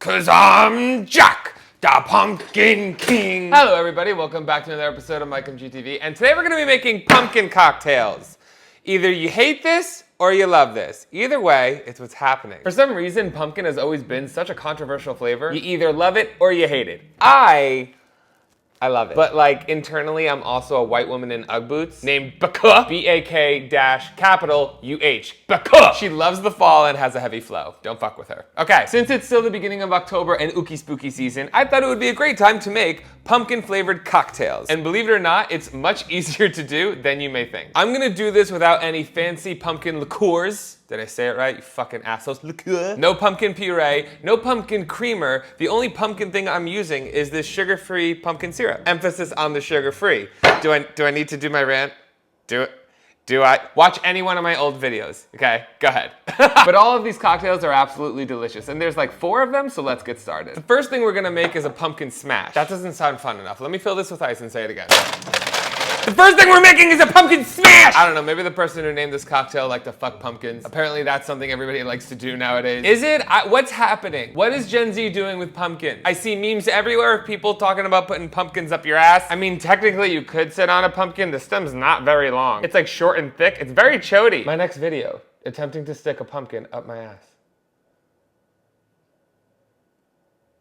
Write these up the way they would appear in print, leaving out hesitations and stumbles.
'Cause I'm Jack, the Pumpkin King. Hello everybody, welcome back to another episode of MikeMGTV, and today we're gonna be making pumpkin cocktails. Either you hate this or you love this. Either way, it's what's happening. For some reason, pumpkin has always been such a controversial flavor. You either love it or you hate it. I love it. But like internally, I'm also a white woman in Ugg boots named Baka, B-A-K-U-H, Baka. She loves the fall and has a heavy flow. Don't fuck with her. Okay, since it's still the beginning of October and ookie spooky season, I thought it would be a great time to make pumpkin flavored cocktails. And believe it or not, it's much easier to do than you may think. I'm gonna do this without any fancy pumpkin liqueurs. Did I say it right, you fucking assholes? Liqueur. No pumpkin puree, no pumpkin creamer. The only pumpkin thing I'm using is this sugar-free pumpkin syrup. Emphasis on the sugar-free. Do I need to do my rant? Do I? Watch any one of my old videos, okay? Go ahead. But all of these cocktails are absolutely delicious, and there's like 4 of them, so let's get started. The first thing we're gonna make is a pumpkin smash. That doesn't sound fun enough. Let me fill this with ice and say it again. The first thing we're making is a pumpkin smash! I don't know, maybe the person who named this cocktail liked to fuck pumpkins. Apparently that's something everybody likes to do nowadays. Is it? What's happening? What is Gen Z doing with pumpkin? I see memes everywhere of people talking about putting pumpkins up your ass. I mean, technically you could sit on a pumpkin. The stem's not very long. It's like short and thick. It's very chody. My next video, attempting to stick a pumpkin up my ass.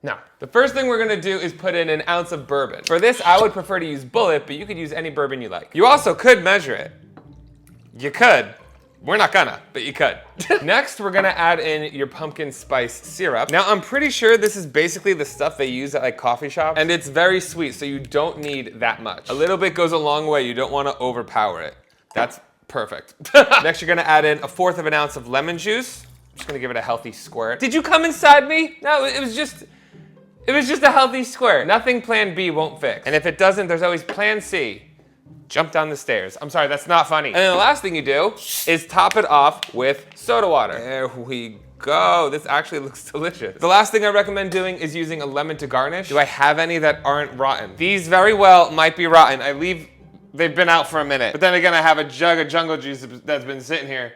No. The first thing we're gonna do is put in an ounce of bourbon. For this, I would prefer to use Bullet, but you could use any bourbon you like. You also could measure it. You could. We're not gonna, but you could. Next, we're gonna add in your pumpkin spice syrup. Now, I'm pretty sure this is basically the stuff they use at like coffee shops, and it's very sweet, so you don't need that much. A little bit goes a long way. You don't wanna overpower it. That's perfect. Next, you're gonna add in 1/4 of an ounce of lemon juice. I'm just gonna give it a healthy squirt. Did you come inside me? No, it was just a healthy squirt. Nothing plan B won't fix. And if it doesn't, there's always plan C. Jump down the stairs. I'm sorry, that's not funny. And then the last thing you do is top it off with soda water. There we go. This actually looks delicious. The last thing I recommend doing is using a lemon to garnish. Do I have any that aren't rotten? These very well might be rotten. They've been out for a minute. But then again, I have a jug of jungle juice that's been sitting here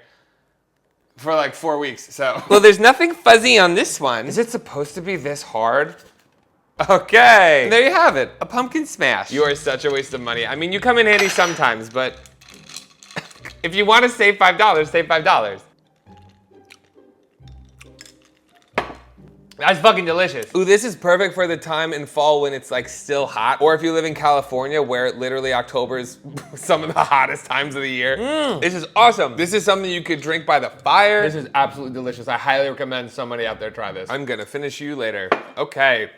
for like 4 weeks, so. Well, there's nothing fuzzy on this one. Is it supposed to be this hard? Okay, there you have it, a pumpkin smash. You are such a waste of money. I mean, you come in handy sometimes, but if you want to save $5, save $5. That's fucking delicious. Ooh, this is perfect for the time in fall when it's like still hot. Or if you live in California where literally October is some of the hottest times of the year. This is awesome. This is something you could drink by the fire. This is absolutely delicious. I highly recommend somebody out there try this. I'm gonna finish you later. Okay.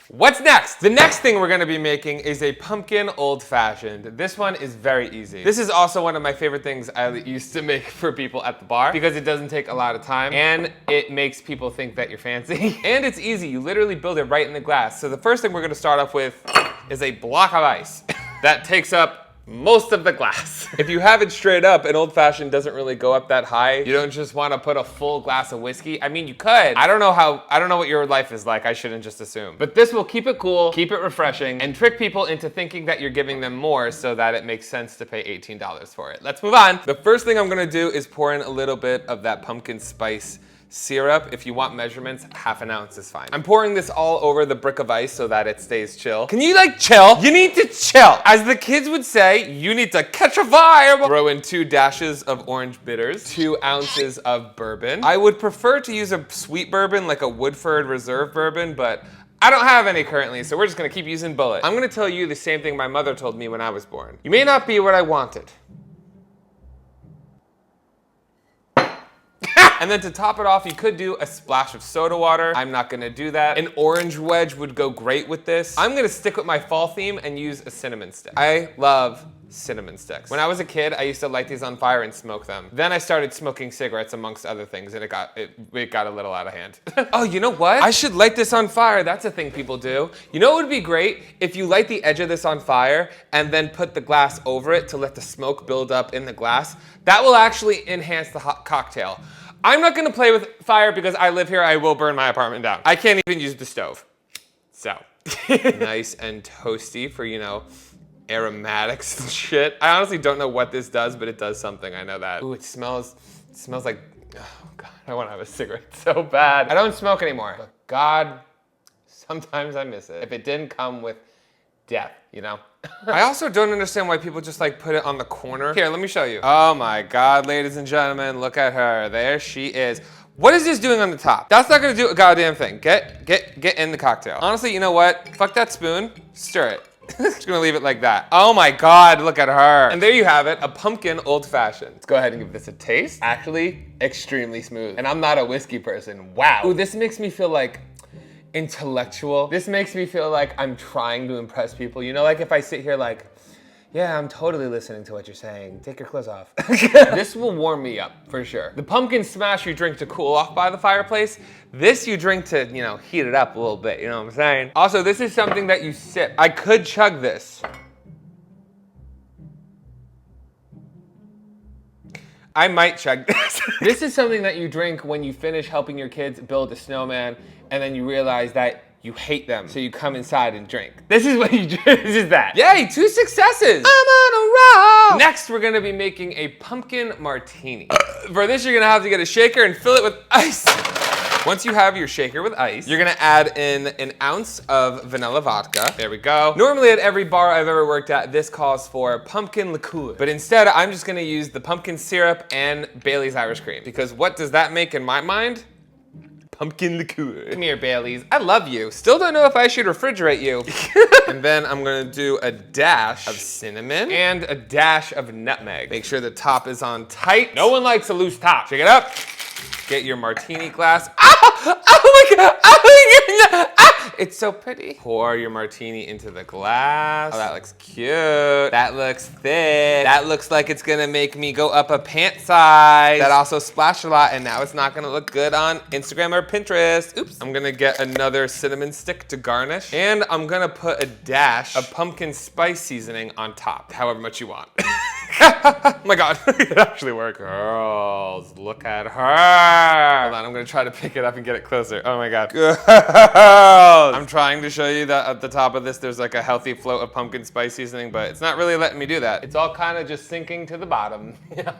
What's next? The next thing we're gonna be making is a pumpkin old fashioned. This one is very easy. This is also one of my favorite things I used to make for people at the bar because it doesn't take a lot of time and it makes people think that you're fancy. And it's easy, you literally build it right in the glass. So the first thing we're gonna start off with is a block of ice that takes up most of the glass. If you have it straight up, an old fashioned doesn't really go up that high. You don't just want to put a full glass of whiskey. I mean, you could. I don't know what your life is like. I shouldn't just assume. But this will keep it cool, keep it refreshing, and trick people into thinking that you're giving them more so that it makes sense to pay $18 for it. Let's move on. The first thing I'm gonna do is pour in a little bit of that pumpkin spice syrup. If you want measurements, 1/2 ounce is fine. I'm pouring this all over the brick of ice so that it stays chill. Can you like chill? You need to chill. As the kids would say, you need to catch a vibe. Throw in 2 dashes of orange bitters, 2 ounces of bourbon. I would prefer to use a sweet bourbon like a Woodford Reserve bourbon, but I don't have any currently, so we're just gonna keep using Bullet. I'm gonna tell you the same thing my mother told me when I was born. You may not be what I wanted. And then to top it off, you could do a splash of soda water. I'm not gonna do that. An orange wedge would go great with this. I'm gonna stick with my fall theme and use a cinnamon stick. I love cinnamon sticks. When I was a kid, I used to light these on fire and smoke them. Then I started smoking cigarettes amongst other things and it got a little out of hand. Oh, you know what? I should light this on fire. That's a thing people do. You know what would be great? If you light the edge of this on fire and then put the glass over it to let the smoke build up in the glass. That will actually enhance the hot cocktail. I'm not gonna play with fire because I live here, I will burn my apartment down. I can't even use the stove. So, nice and toasty for, you know, aromatics and shit. I honestly don't know what this does, but it does something, I know that. Ooh, it smells like, oh God, I wanna have a cigarette so bad. I don't smoke anymore, but God sometimes I miss it. If it didn't come with death, you know? I also don't understand why people just like put it on the corner. Here, let me show you. Oh my God, ladies and gentlemen, look at her. There she is. What is this doing on the top? That's not gonna do a goddamn thing. Get in the cocktail. Honestly, you know what? Fuck that spoon, stir it. Just gonna leave it like that. Oh my God, look at her. And there you have it, a pumpkin old fashioned. Let's go ahead and give this a taste. Actually, extremely smooth. And I'm not a whiskey person, wow. Ooh, this makes me feel like intellectual. This makes me feel like I'm trying to impress people. You know, like if I sit here like, yeah, I'm totally listening to what you're saying. Take your clothes off. This will warm me up, for sure. The pumpkin smash you drink to cool off by the fireplace. This you drink to, you know, heat it up a little bit, you know what I'm saying? Also, this is something that you sip. I could chug this. I might chug this. This is something that you drink when you finish helping your kids build a snowman, and then you realize that you hate them, so you come inside and drink. This is what you drink. This is that. Yay, 2 successes. I'm on a roll. Next, we're gonna be making a pumpkin martini. For this, you're gonna have to get a shaker and fill it with ice. Once you have your shaker with ice, you're gonna add in an ounce of vanilla vodka. There we go. Normally at every bar I've ever worked at, this calls for pumpkin liqueur. But instead, I'm just gonna use the pumpkin syrup and Bailey's Irish cream. Because what does that make in my mind? Pumpkin liqueur. Come here, Bailey's. I love you. Still don't know if I should refrigerate you. And then I'm gonna do a dash of cinnamon and a dash of nutmeg. Make sure the top is on tight. No one likes a loose top. Shake it up. Get your martini glass. Oh my God, oh my God. Ah, it's so pretty. Pour your martini into the glass. Oh, that looks cute. That looks thick. That looks like it's gonna make me go up a pant size. That also splashed a lot, and now it's not gonna look good on Instagram or Pinterest. Oops. I'm gonna get another cinnamon stick to garnish, and I'm gonna put a dash of pumpkin spice seasoning on top, however much you want. Oh my God, it actually worked. Girls, look at her. Hold on, I'm gonna try to pick it up and get it closer. Oh my God. Girls. I'm trying to show you that at the top of this, there's like a healthy float of pumpkin spice seasoning, but it's not really letting me do that. It's all kind of just sinking to the bottom. Yeah.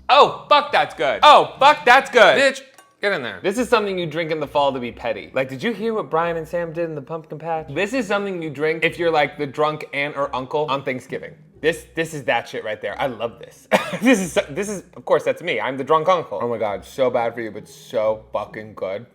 Oh, fuck, that's good. Oh, fuck, that's good. Bitch, get in there. This is something you drink in the fall to be petty. Like, did you hear what Brian and Sam did in the pumpkin patch? This is something you drink if you're like the drunk aunt or uncle on Thanksgiving. This is that shit right there. I love this. This is, of course, that's me. I'm the drunk uncle. Oh my God, so bad for you, but so fucking good.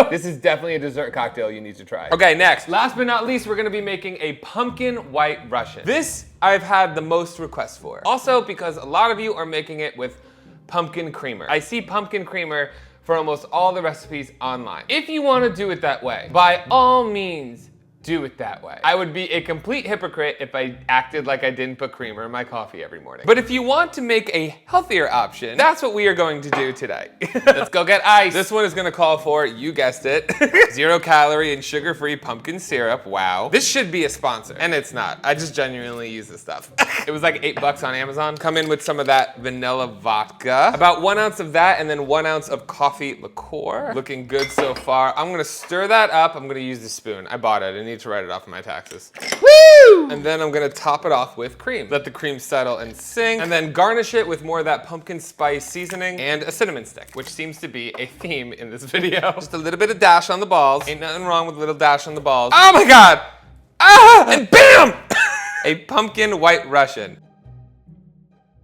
This is definitely a dessert cocktail you need to try. Okay, next. Last but not least, we're gonna be making a pumpkin white Russian. This I've had the most requests for. Also because a lot of you are making it with pumpkin creamer. I see pumpkin creamer for almost all the recipes online. If you wanna do it that way, by all means, do it that way. I would be a complete hypocrite if I acted like I didn't put creamer in my coffee every morning. But if you want to make a healthier option, that's what we are going to do today. Let's go get ice. This one is gonna call for, you guessed it, 0 calorie and sugar-free pumpkin syrup. Wow. This should be a sponsor, and it's not. I just genuinely use this stuff. It was like $8 on Amazon. Come in with some of that vanilla vodka. About 1 ounce of that, and then 1 ounce of coffee liqueur. Looking good so far. I'm gonna stir that up. I'm gonna use the spoon. I bought it. I need to write it off of my taxes. Woo! And then I'm gonna top it off with cream. Let the cream settle and sink, and then garnish it with more of that pumpkin spice seasoning and a cinnamon stick, which seems to be a theme in this video. Just a little bit of dash on the balls. Ain't nothing wrong with a little dash on the balls. Oh my God! Ah! And bam! A pumpkin white Russian.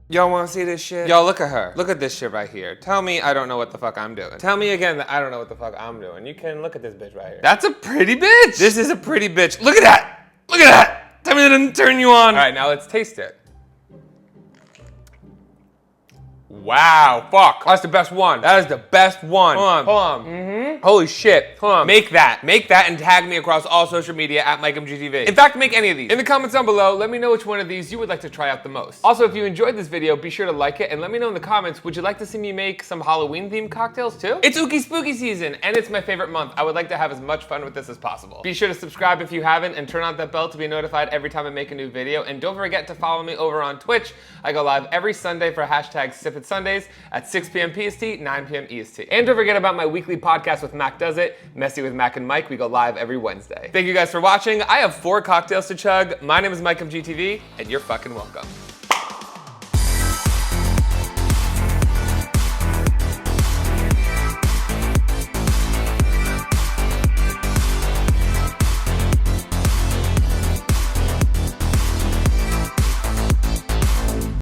Y'all wanna see this shit? Y'all, look at her. Look at this shit right here. Tell me I don't know what the fuck I'm doing. Tell me again that I don't know what the fuck I'm doing. You can look at this bitch right here. That's a pretty bitch. This is a pretty bitch. Look at that. Look at that. Tell me that didn't turn you on. All right, now let's taste it. Wow, fuck. That's the best one. That is the best one. Hold on, hold on. Mm-hmm. Holy shit. Hold on. Make that and tag me across all social media at MikeMGTV. In fact, make any of these. In the comments down below, let me know which one of these you would like to try out the most. Also, if you enjoyed this video, be sure to like it and let me know in the comments, would you like to see me make some Halloween themed cocktails too? It's Ookie Spooky season and it's my favorite month. I would like to have as much fun with this as possible. Be sure to subscribe if you haven't and turn on that bell to be notified every time I make a new video. And don't forget to follow me over on Twitch. I go live every Sunday for #SipItSundays at 6 p.m. PST, 9 p.m. EST. And don't forget about my weekly podcast with Mac Does It, Messy with Mac and Mike. We go live every Wednesday. Thank you guys for watching. I have 4 cocktails to chug. My name is MikeMGTV, and you're fucking welcome.